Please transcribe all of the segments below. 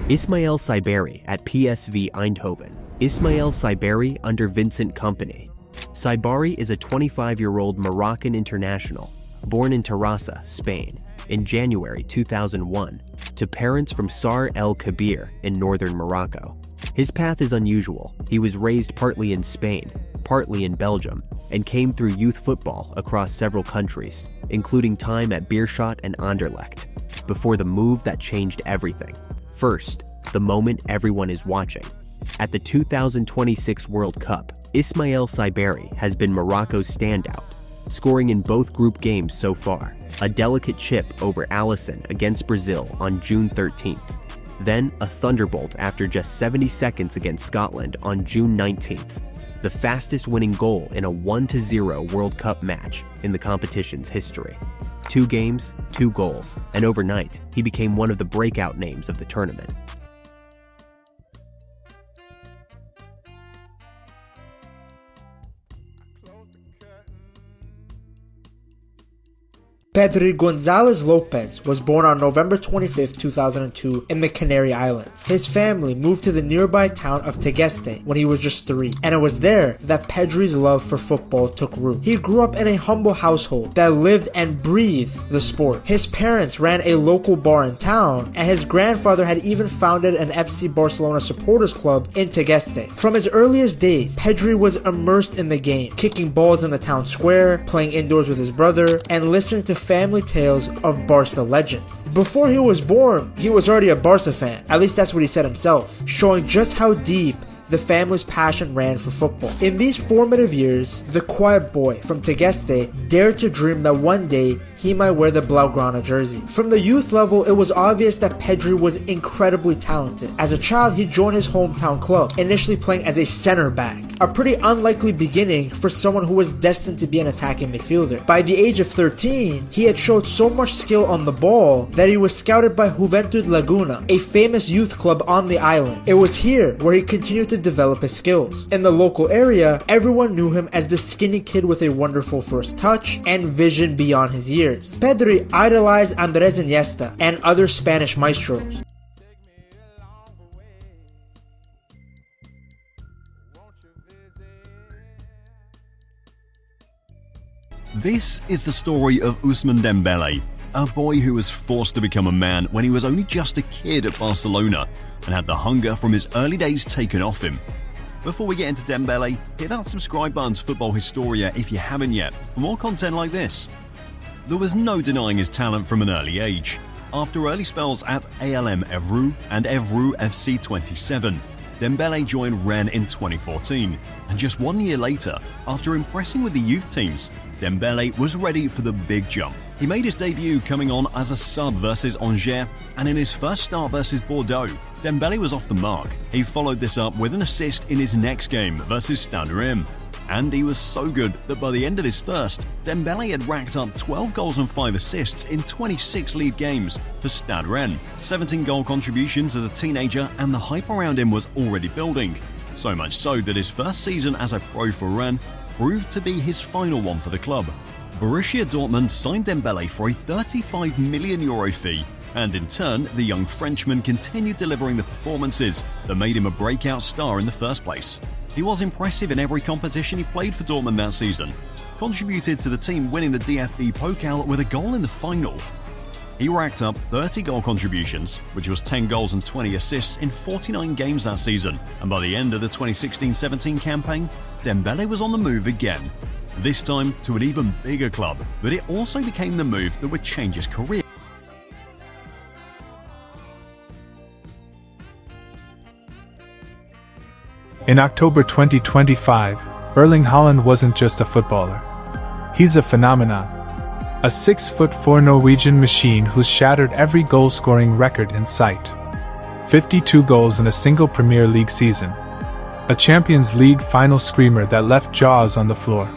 Ismail Saibari at PSV Eindhoven. Ismail Saibari under Vincent Kompany. Saibari is a 25-year-old Moroccan international, born in Terrassa, Spain, in January 2001, to parents from Sar El Kabir in northern Morocco. His path is unusual. He was raised partly in Spain, partly in Belgium, and came through youth football across several countries, including time at Beerschot and Anderlecht, before the move that changed everything. First, the moment everyone is watching. At the 2026 World Cup, Ismail Saibari has been Morocco's standout, scoring in both group games so far, a delicate chip over Alisson against Brazil on June 13th, then a thunderbolt after just 70 seconds against Scotland on June 19th, the fastest winning goal in a 1-0 World Cup match in the competition's history. 2 games, 2 goals, and overnight, he became one of the breakout names of the tournament. Pedri Gonzalez Lopez was born on November 25, 2002 in the Canary Islands. His family moved to the nearby town of Tegeste when he was just 3, and it was there that Pedri's love for football took root. He grew up in a humble household that lived and breathed the sport. His parents ran a local bar in town, and his grandfather had even founded an FC Barcelona supporters club in Tegeste. From his earliest days, Pedri was immersed in the game, kicking balls in the town square, playing indoors with his brother, and listening to family tales of Barca legends. Before he was born, he was already a Barca fan. At least that's what he said himself, showing just how deep the family's passion ran for football. In these formative years, the quiet boy from Tegeste dared to dream that one day he might wear the Blaugrana jersey. From the youth level, it was obvious that Pedri was incredibly talented. As a child, he joined his hometown club, initially playing as a center back, a pretty unlikely beginning for someone who was destined to be an attacking midfielder. By the age of 13, he had showed so much skill on the ball that he was scouted by Juventud Laguna, a famous youth club on the island. It was here where he continued to develop his skills. In the local area, everyone knew him as the skinny kid with a wonderful first touch and vision beyond his years. Pedri idolized Andrés Iniesta and other Spanish maestros. This is the story of Ousmane Dembele, a boy who was forced to become a man when he was only just a kid at Barcelona and had the hunger from his early days taken off him. Before we get into Dembele, hit that subscribe button to Football Historia if you haven't yet for more content like this. There was no denying his talent from an early age. After early spells at ALM Evreux and Evreux FC 27, Dembele joined Rennes in 2014, and just 1 year later, after impressing with the youth teams, Dembele was ready for the big jump. He made his debut coming on as a sub versus Angers, and in his first start versus Bordeaux, Dembele was off the mark. He followed this up with an assist in his next game versus Stade Rennes. And he was so good that by the end of his first, Dembele had racked up 12 goals and 5 assists in 26 league games for Stade Rennes. 17 goal contributions as a teenager, and the hype around him was already building. So much so that his first season as a pro for Rennes proved to be his final one for the club. Borussia Dortmund signed Dembele for a €35 million fee, and in turn, the young Frenchman continued delivering the performances that made him a breakout star in the first place. He was impressive in every competition he played for Dortmund that season, contributed to the team winning the DFB Pokal with a goal in the final. He racked up 30 goal contributions, which was 10 goals and 20 assists in 49 games that season, and by the end of the 2016-17 campaign, Dembele was on the move again, this time to an even bigger club, but it also became the move that would change his career. In October 2025, Erling Haaland wasn't just a footballer. He's a phenomenon. A 6'4" Norwegian machine who's shattered every goal-scoring record in sight. 52 goals in a single Premier League season. A Champions League final screamer that left jaws on the floor.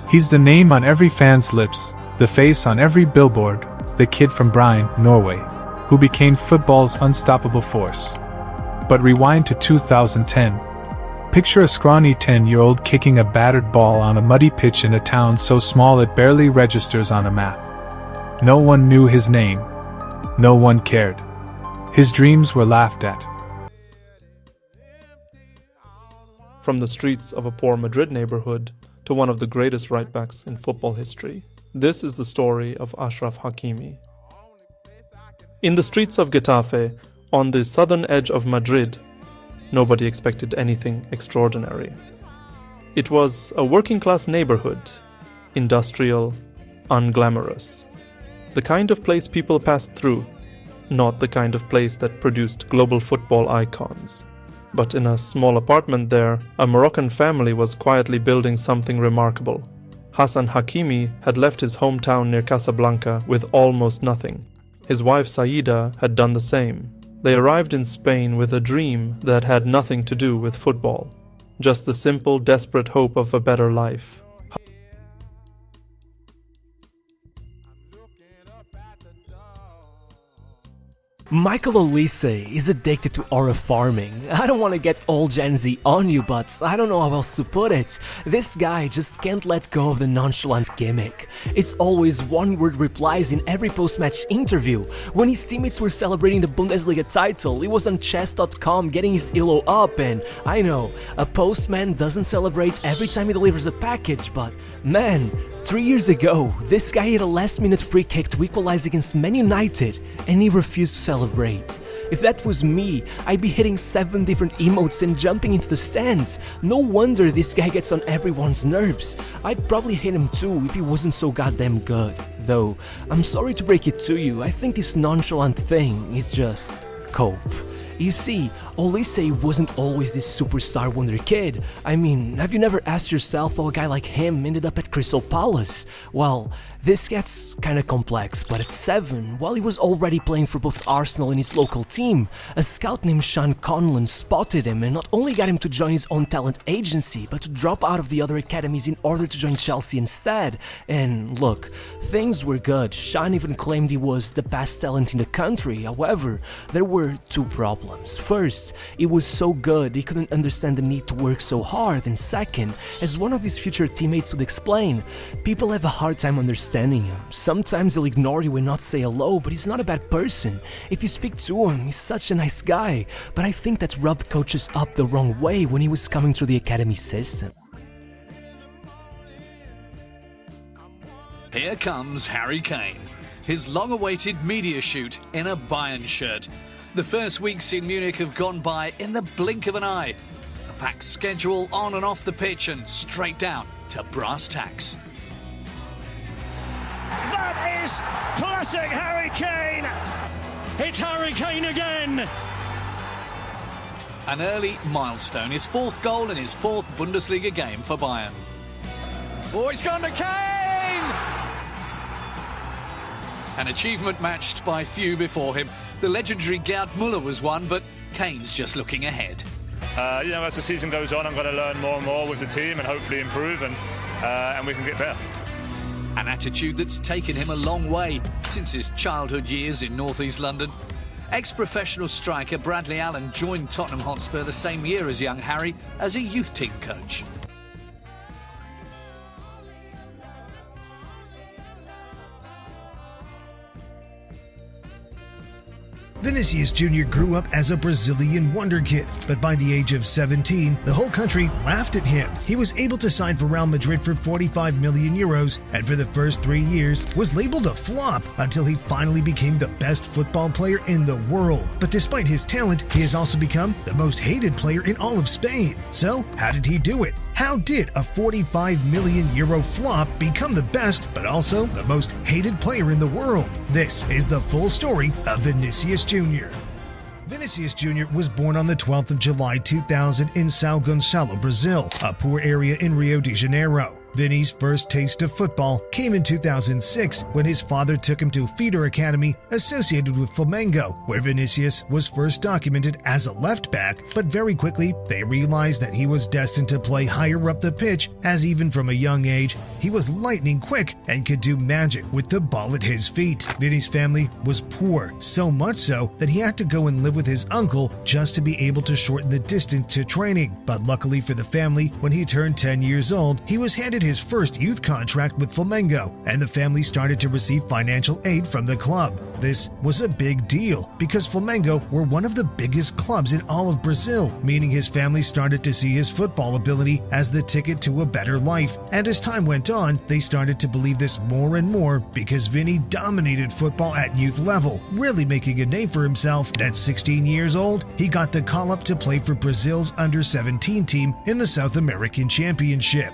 He's the name on every fan's lips, the face on every billboard, the kid from Bryn, Norway, who became football's unstoppable force. But rewind to 2010. Picture a scrawny 10-year-old kicking a battered ball on a muddy pitch in a town so small it barely registers on a map. No one knew his name. No one cared. His dreams were laughed at. From the streets of a poor Madrid neighborhood to one of the greatest right-backs in football history, this is the story of Achraf Hakimi. In the streets of Getafe, on the southern edge of Madrid, nobody expected anything extraordinary. It was a working-class neighborhood, industrial, unglamorous. The kind of place people passed through, not the kind of place that produced global football icons. But in a small apartment there, a Moroccan family was quietly building something remarkable. Hassan Hakimi had left his hometown near Casablanca with almost nothing. His wife Saida had done the same. They arrived in Spain with a dream that had nothing to do with football. Just the simple, desperate hope of a better life. Michael Olise is addicted to aura farming. I don't want to get all Gen Z on you, but I don't know how else to put it. This guy just can't let go of the nonchalant gimmick. It's always one-word replies in every post-match interview. When his teammates were celebrating the Bundesliga title, he was on chess.com getting his elo up, and I know, a postman doesn't celebrate every time he delivers a package, but man, 3 years ago, this guy hit a last-minute free kick to equalize against Man United, and he refused to celebrate. If that was me, I'd be hitting 7 different emotes and jumping into the stands. No wonder this guy gets on everyone's nerves. I'd probably hate him too if he wasn't so goddamn good. Though, I'm sorry to break it to you, I think this nonchalant thing is just cope. You see, Olise wasn't always this superstar wonder kid. I mean, have you never asked yourself how a guy like him ended up at Crystal Palace? Well, this gets kinda complex, but at 7, while he was already playing for both Arsenal and his local team, a scout named Sean Conlon spotted him and not only got him to join his own talent agency, but to drop out of the other academies in order to join Chelsea instead. And look, things were good. Sean even claimed he was the best talent in the country. However, there were 2 problems. First, he was so good he couldn't understand the need to work so hard, and second, as one of his future teammates would explain, people have a hard time understanding him. Sometimes he'll ignore you and not say hello, but he's not a bad person. If you speak to him, he's such a nice guy, but I think that rubbed coaches up the wrong way when he was coming through the academy system. Here comes Harry Kane, his long-awaited media shoot in a Bayern shirt. The first weeks in Munich have gone by in the blink of an eye. A packed schedule on and off the pitch and straight down to brass tacks. That is classic Harry Kane! It's Harry Kane again! An early milestone, his 4th goal in his 4th Bundesliga game for Bayern. Oh, it's gone to Kane! An achievement matched by few before him. The legendary Gerd Müller was one, but Kane's just looking ahead. As the season goes on, I'm going to learn more and more with the team and hopefully improve, and we can get better. An attitude that's taken him a long way since his childhood years in North East London. Ex-professional striker Bradley Allen joined Tottenham Hotspur the same year as young Harry as a youth team coach. Vinicius Jr. grew up as a Brazilian wonder kid, but by the age of 17, the whole country laughed at him. He was able to sign for Real Madrid for 45 million euros, and for the first 3 years was labeled a flop until he finally became the best football player in the world. But despite his talent, he has also become the most hated player in all of Spain. So, how did he do it? How did a 45 million euro flop become the best, but also the most hated player in the world? This is the full story of Vinicius Jr. Vinicius Jr. was born on the 12th of July 2000 in São Gonçalo, Brazil, a poor area in Rio de Janeiro. Vinny's first taste of football came in 2006 when his father took him to a feeder academy associated with Flamengo, where Vinicius was first documented as a left back, but very quickly they realized that he was destined to play higher up the pitch, as even from a young age he was lightning quick and could do magic with the ball at his feet. Vinny's family was poor, so much so that he had to go and live with his uncle just to be able to shorten the distance to training. But luckily for the family, when he turned 10 years old, he was handed his first youth contract with Flamengo, and the family started to receive financial aid from the club. This was a big deal because Flamengo were one of the biggest clubs in all of Brazil, meaning his family started to see his football ability as the ticket to a better life. And as time went on, they started to believe this more and more because Vini dominated football at youth level, really making a name for himself. At 16 years old, he got the call-up to play for Brazil's under-17 team in the South American Championship.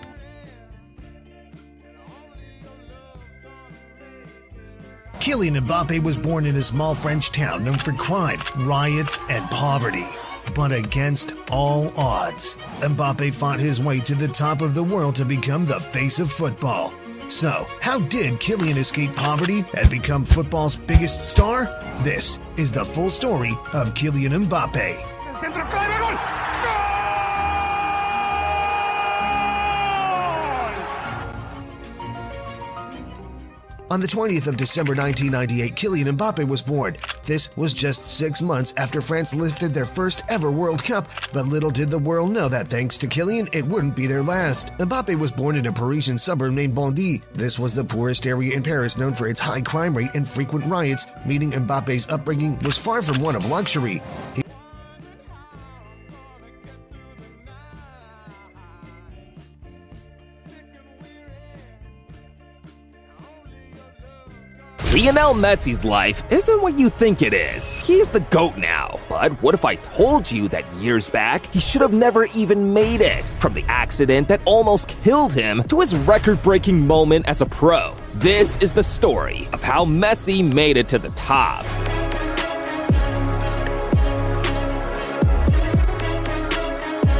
Kylian Mbappe was born in a small French town known for crime, riots, and poverty. But against all odds, Mbappe fought his way to the top of the world to become the face of football. So, how did Kylian escape poverty and become football's biggest star? This is the full story of Kylian Mbappe. On the 20th of December 1998, Kylian Mbappe was born. This was just 6 months after France lifted their first ever World Cup, but little did the world know that thanks to Kylian, it wouldn't be their last. Mbappe was born in a Parisian suburb named Bondy. This was the poorest area in Paris, known for its high crime rate and frequent riots, meaning Mbappe's upbringing was far from one of luxury. Lionel Messi's life isn't what you think it is. He's the GOAT now. But what if I told you that years back, he should have never even made it? From the accident that almost killed him to his record-breaking moment as a pro. This is the story of how Messi made it to the top.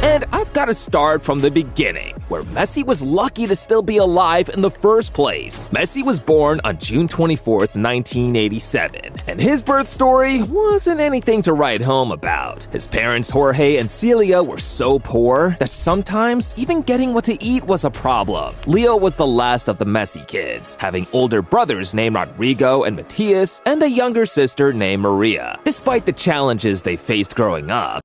And I've got to start from the beginning, where Messi was lucky to still be alive in the first place. Messi was born on June 24th, 1987, and his birth story wasn't anything to write home about. His parents, Jorge and Celia, were so poor that sometimes even getting what to eat was a problem. Leo was the last of the Messi kids, having older brothers named Rodrigo and Matias, and a younger sister named Maria. Despite the challenges they faced growing up,